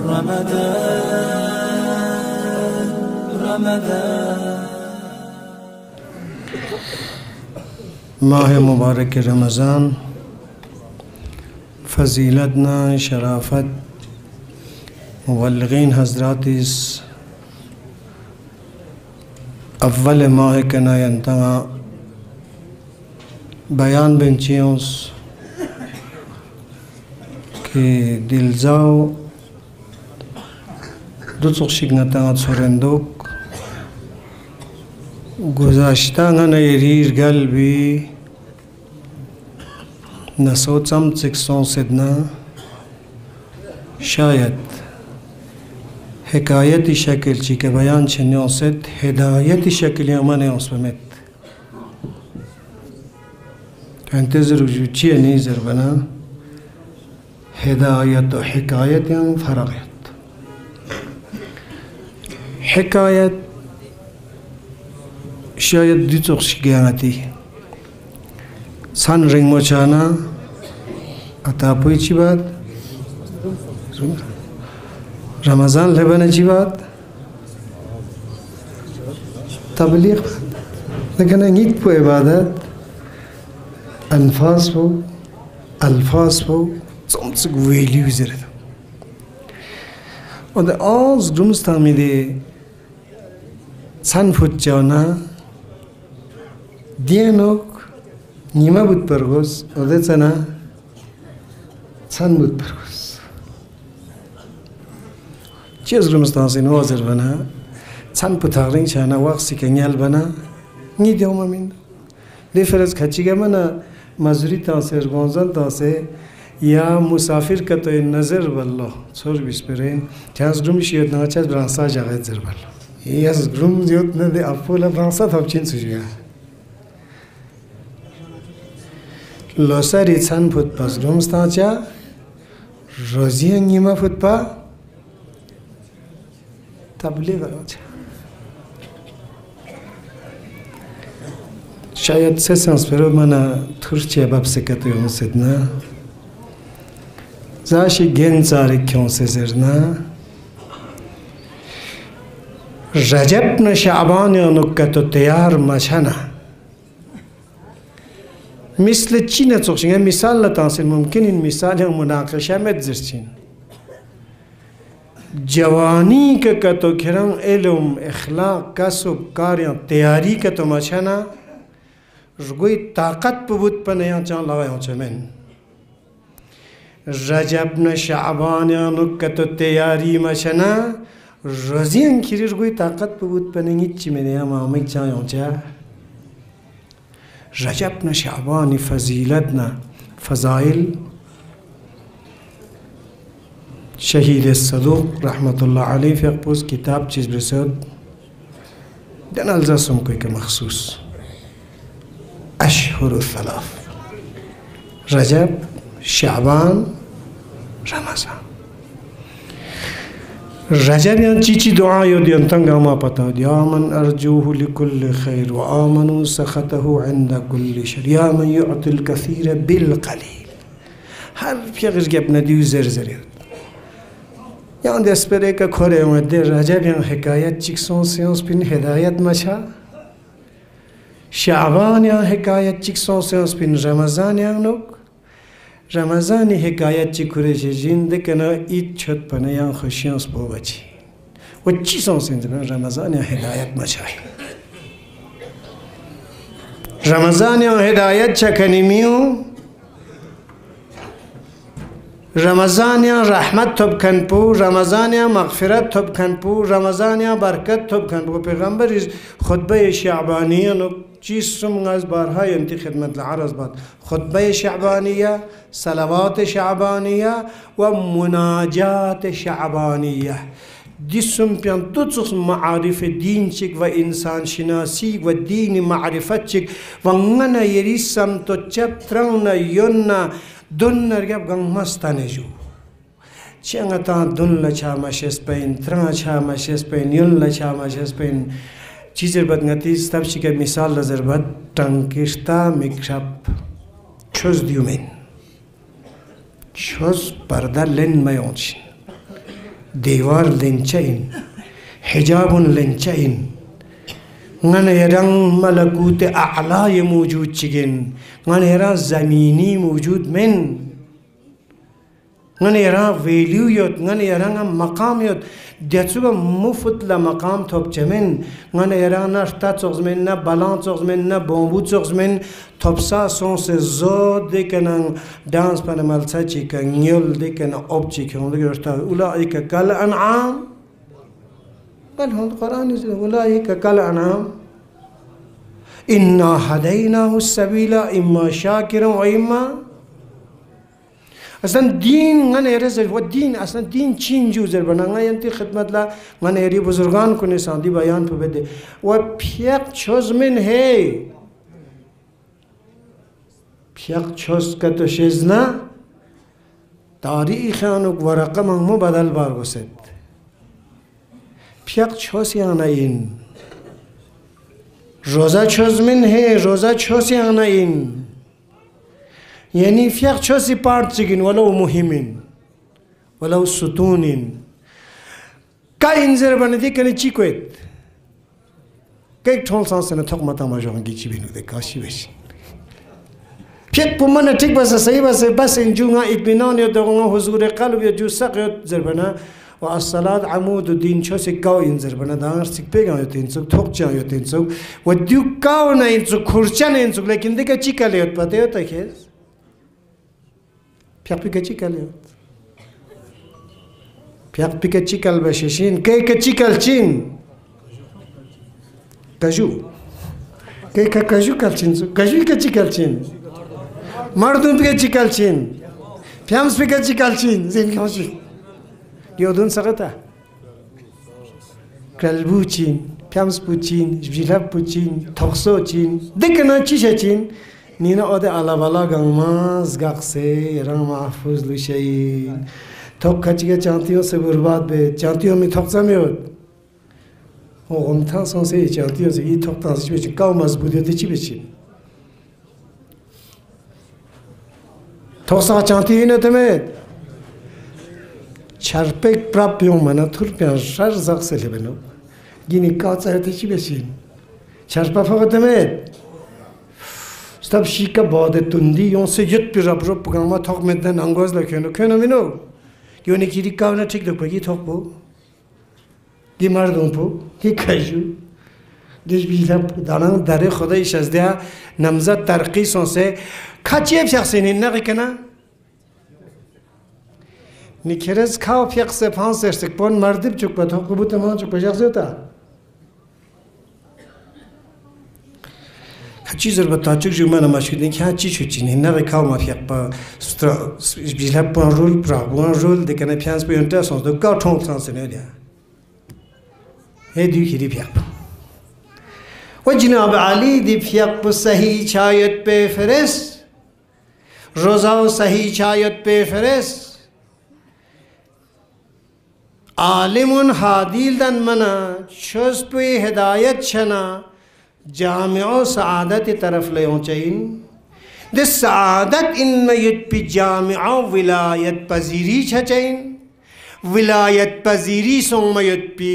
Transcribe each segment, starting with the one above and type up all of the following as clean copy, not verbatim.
رمضان رمضان माह मुबारक रमज़ान फ़ज़ीलतना शराफ़त मुबल्लिग़ीन हज़रात इस अव्वल माह के नयंतगा बयान बेंचियोंस कि दिलजाओ दुचुशिगनता सोरेंदोक गुज़ाश्ता नयरीर गल्बी नसोचम चिक्सों सिदना शायद हिकायती शक्ल ची के बयान छन्यों सिद हिदायती शक्ल यामने उसमें इंतज़र जुची नीज़र बना हिदायत और हिकायत याम फ़राग़त हिकायत शायद दिचोक्श गयाती सान रिंग मोचाना अतापुई ची बात रमज़ान लेबने ची बात तबलीग लेकिन इंगित पो इबादत अल्फाज पो सोमसक वैल्यू ज़रे और द आज दुमस्ता में दे सान फुट जाना दियनोक नीमा बुत परगोस ओदे चना सान बुत परगोस चीज़ रुमस्तान से नवाज़र बना सान पुथारिंग चाना वाक़सी के न्याल बना नी दियो ममिन डिफरेंस खच्ची के मना मज़री तासे रगोंज़न तासे या मुसाफिर का तो नज़र बल्लो छोड़ बिस्परें चांस रुमिशियत ना चांस ब्रांसा जागत ज़र बल्लो यस रुम जियोत न दे अपोला ब्रांसा था चिन सुजिया लोसारी सान फुट पास रुमस्तान चा रोज़ियाँ नीमा फुट पा तबलीग रोज़ शायद से संस्पेरो मना थुर्चे बाप से कहते हो सिद्ना ज़ाशी गेंद सारे क्यों से ज़रना रजब न शाबान या नुक्का तो तैयार मचाना मिसल चीन चोक्शिंग मिसाल लतांसिन मुमकिन इन मिसाल हम मुनाक़शा में ज़रचिन जवानी के कतो खिरंग इल्म इखलाक कसब कार्य तैयारी के तो मचाना रुगोई ताकत पबूत पर नया चां लगाया चमें रजब न शाबान या नुक्का तो तैयारी मचाना रज़ियन खिरी रुगोई ताकत पबूत पर नहीं चिमें या मामिक चां योंचा रजब न शाबान फ़ज़ीलत न फ़ज़ाइल शहीद सदूक़ रहमतुल्लाह अलैह फ़िक़्पुस किताब चीज़ बरसद दनलज़ा सुम कोई के मखसूस अशहुरु सलाफ रजब शाबान रमज़ान रजब यान चीची दुआ योदी अंतंगा मा पता दिया मन अर्जूहु लिकुल खैर व आमनु सखतहु इंदा कुल्ल शर या मन युअतिल कसीर बिल कलील हर फिगर के अपना दिल ज़र यान दस्परे का खोरे मध्य रजब यान हिकायत चिक्सों से उस पिन हिदायत मचा शाबान यान हिकायत चिक्सों से उस पिन रमज़ान यान नोक रमज़ान हिकायत चिकुरे से जिंदगी के ना ईद छत पने यान खुशियाँ उस पो बची वो चीज़ों से रमज़ान यान हिदायत मचाई रमज़ान यान हिदायत चकनिमियों रमज़ान या रहमत थोब खनपू रमज़ान या मग़फ़िरत थोब खनपू रमज़ान या बरकत थोब खनपू पैगम्बर इस खुतबा शाबानिया नो चीज़ सुमगाज़ बारहा यंती खिदमत लारज़ बात खुतबा शाबानिया सलावात शाबानिया व मुनाजात शाबानिया जिसम प्यान तुच्छ मारिफ दीन चिक व इंसान शिनासी व दीन मारिफत चिक वंगना यरिसम तो चप्त्रंग न योन्ना दुन्नर गब गंग मस्ताने जो चंगता दुन लचा मशेस पेन त्रा चा मशेस पेन युन लचा मशेस पेन चीज़ें बदगती तब शिके मिसाल नजर बद टंकिस्ता मिक्शप चुज दियुमेन चुज पर्दा लेन मयोंच دیوار لنچین حجاب لنچین غن يران ملكوت أعلى موجود چگن غن يران زميني موجود من غن يران ویلیو یود غن يران مقام یود دیتسوگا مفت لمقام توب چمن غن يران نشتا چغزمن نا بلان چغزمن نا بومبو چغزمن توبسا سونس زود دیکنن دانس پن ملسا چیکا نیل دیکن اب چیکا اولئك كالأنعام قال هم القرآن أولئك كالأنعام إنا هديناه السبيل إما شاكرا وإما أصلا دين غن يرزل والدين أصلا دين چين جوزر بنا غن ينتي خدمت لا غن يري بزرگان کو نسان دی بیان پہ بده و پیق چوز من ہے پیق چوز کتو شزنا تاریخانو ورقه من بدل بار گسد پیق چوز یعنی این روزا چوز من ہے روزا چوز یعنی این یعنی فیق چوزی پارت چگین ولو مهمین ولو ستونین کا انزر بندی کنی چی کوید که یک ٹھول سانسه نتوق متا ماجوانگی چی بینو ده کاشی بشین پیق پومانه ٹک بسه صحیح بسه بس انجونا اطمینان یا دقونا حضور قلب یا جو سق یا زربنا و الصلاة عمود دین چوسی کاو این زربنا دانگر سک پیگان یا تینسوک توق چان یا تینسوک و دیو کاو نا اینسوک خورچان اینسوک لیکن دیگه چی کلی یاد پاته یا تاکیز پیق پیکا چی کلی یاد پیق پیکا چی کل بششین که که چی کل چین کجو که که کجو کل چین کجوی که چی کل چین مردم پیکا چی کل چین پیامس پیکا چی کل چین زین کمشی یادون سقطه کلبو چین پیامس بو چین جیلاب بو چین تخصو چین دکنا چیشه چین نینا آده علا بالا گنگماز گقسه رنگ محفوظ لوشین توق کچیگه چانتیون سے برباد به چانتیون می توقزا میود غمتان سانسه چانتیون سے ای توق تانسش بچین کاو مضبوطیت چی بچین توقسا چانتیون تمید چرپک پراب بیون منا تور پیان شر زقسه لبنو گینی کات سایت چی بچین چرپا فقط تمید استاب شیکا باده تندی یون سے یت پی رب رب پگرما توق مدن انگوز لکنو کنو مینو یونی کیری کاونا ٹھیک دو پگی توق بو دی مردم پو دی کجو دیش بیلا پو دارن داره خدایش از دیا نمزد ترقی سونسه کچیب شخصینی نقی کنا نیکرز کاو پیق سه پانس ارسک پون مردب چک با توق بو تمان چک با شخصی ہوتا هرچی ضربت تاچوک جو من مشهودین که هرچی چوچین هنر کاو ما فیق با بیلاب بان رول پراغوان رول دکنه پیانس بیانتا سونس دو کاو تونگ ترانسنه دیا هدیو کیری فیق و جناب علی دی فیق با صحیح چایت پی فرست روزا و صحیح چایت پی فرست عالمون حادیل دن منا چوز پوی هدایت چنا جامع و سعادت طرف لیون چاہین دس سعادت ان میں یت پی جامع و ولایت پذیری چاہین ولایت پذیری سن میں یت پی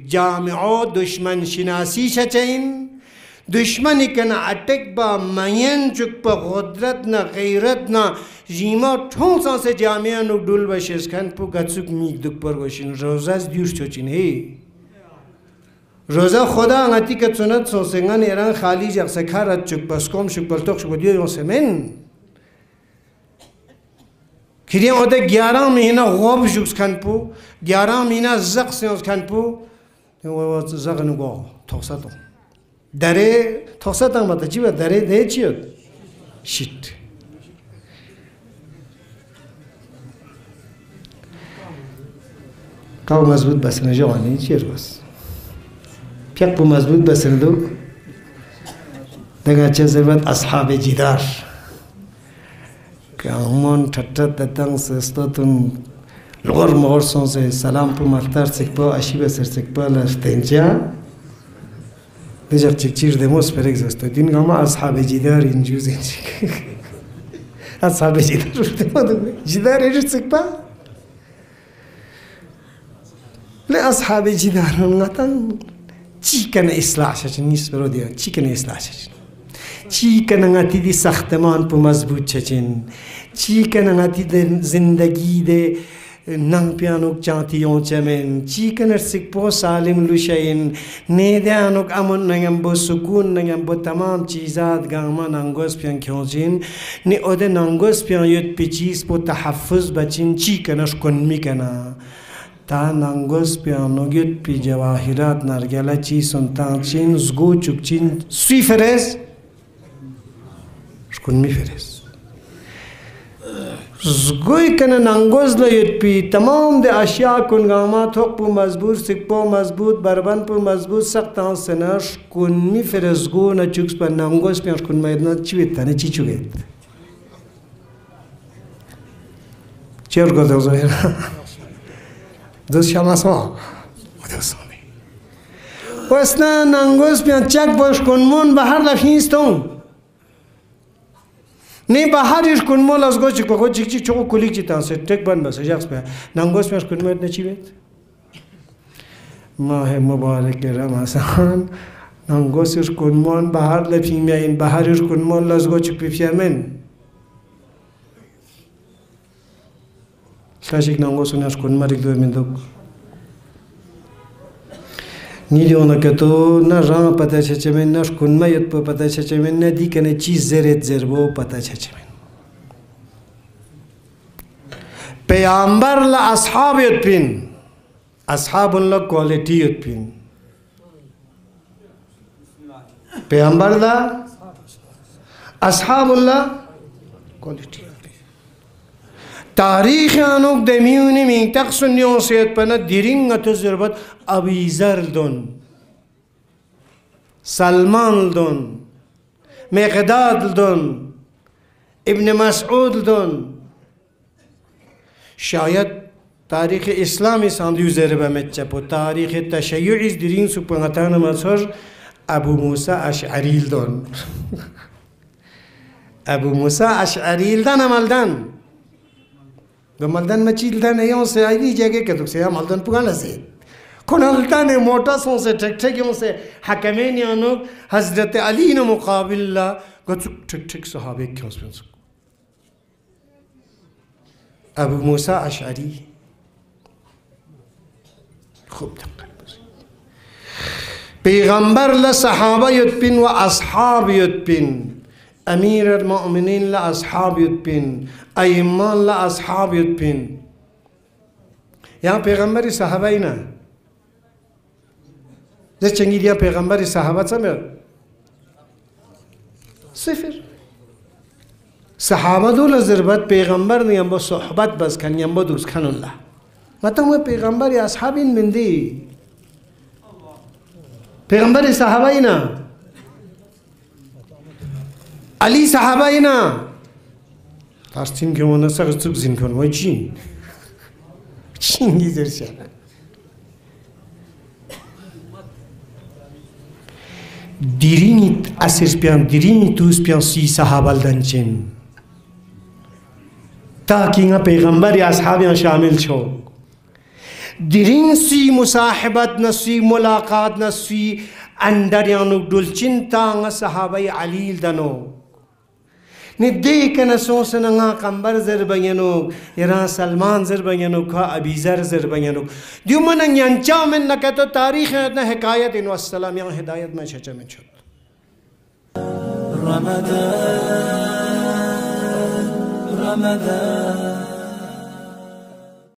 جامع و دشمن شناسی چاہین دشمن کنا اٹک با مین چک پا قدرت نا غیرت نا جیما ٹھون سان سے جامعہ نو ڈول بشیز کن پو گتسوک میگ دک پر گوشین روزاز دیوش چوچین ہے روزا خدا انگتی که سنت سوسنگان ایران خالی جاک سکارت چک بسکم شک بلتوک شک دیو یون سمن کریان اوده 11 مهینه غوب جوکس کن پو 11 مهینه زق سیانس کن پو زق نگو توقساتو داره توقساتان باتا چی با داره ده چیود شیت کاو مضبوط بسنه جوانی چی روز پیق پو مضبوط بسندو دگه چه ضرورت اصحاب جدار که همون تطت دتنگ سستاتون لغر مغر سونسه سلام پو مختار سکپا اشیب سر سکپا لفتنجا دیجا چکچیر دموس پر اگزستو دین گاما اصحاب جدار اینجوز اینجی اصحاب جدار رو دمو جدار ایجو سکپا أصحاب جدارون نتن چی کنه اصلاح شد نیست برو دیان چی کنه اصلاح شد چی کنه نتی دی ساختمان پو مضبوط چچین چی کنه نتی دی زندگی دی ننگ پیانوک چانتیون چمین چی کنه سک پو سالم لوشین نیدیانوک امون نگم با سکون نگم با تمام چیزات گاما ننگوز پیان کیونچین نی اوده ننگوز پیان یود پی چیز پو تحفظ بچین چی کنش کن میکنه تا ننگوز پیانوگیت پی جواهرات نرگله چی سنتان چین زگو چوک چین سوی فرز شکن می فرز زگوی کنه ننگوز لیت پی تمام ده اشیاء کنگاما توق پو مضبوط سک پو مضبوط بربند پو مضبوط سختان سنه شکن می فرز زگو نا چوکس پا ننگوز پیان شکن مایدنا چی بیتا نه چی چوگید چی ارگو دوزو هیرا دوست شماسا دوستانی و اصلا ننگوز پیان چک باش کنمون به هر لفینستون نی به هرش کنمون از گوچک بخود چک چک چکو کلیک چی تانسه تک بند بسه جاکس پیا ننگوز پیانش کنمون نچی بید ماه مبارک رمضان ننگوزش کنمون به هر لفین میاین به هرش کنمون از گوچک پیفیامن شاشیک ننگوزو نش کنمون ریک دوی من دوک نیلیونه که تو نه راه پتا چچمن نش کنمایت پا پتا چچمن نه دی کنه چیز زرد زربو پتا چچمن پیامبر لا اصحاب یت پین اصحاب لا کوالیتی یت پین پیامبر لا اصحاب لا کوالیتی تاریخ آنوک دمیونی من تقصنیون سیت پنا دیرینگ تزربت ابی ذر دون سلمان دون مقداد دون ابن مسعود دون شاید تاریخ اسلامی ساندیو زربه مچه پو تاریخ تشیعی دیرین سپنگتان مصر ابو موسی اشعری دون ابو موسی اشعری دون عملدن دو مالدان مچیل دان ایون سے آئی جگہ کہ تو سے مالدان پگانا سے کنالدان موٹا سون سے ٹھک ٹھک یوں سے حکمین یانو حضرت علی نے مقابل لا گچ ٹھک ٹھک صحابے کیوں سپنس ابو موسی اشعری خوب دقت پیغمبر لا صحابہ یتبن و اصحاب یتبن امیر المؤمنین لا اصحاب یتبن ایمان لا اصحاب یتبن یہاں پیغمبری صحابہ ہی نا جس چنگی دیا پیغمبری صحابہ سمیر صفر صحابہ دول ضربت پیغمبر نیم با صحبت بس کن یم با دوست کن اللہ مطمئن ہوئے پیغمبری اصحابین من دی پیغمبری صحابہ ہی نا علی صحابہ ہی نا تاستین که اون نسخ زوج زین کن وای چین گیزر شد دیرینی اسیر پیان دیرینی توس پیان سی صحابال دنچین تاکہ انگا پیغمبری اصحابیان شامل چھو دیرین سی مصاحبت نسی ملاقات نسی اندریانو دلچین تا انگا صحابی علیل دنو نی دیکھ نسوسن انگا قنبر زربینو یران سلمان زربینو کا ابی ذر زربینو دیو من انگا من نکتو تاریخ اتنا حکایت انو السلام یہاں ہدایت میں چھچا من چھت رمضان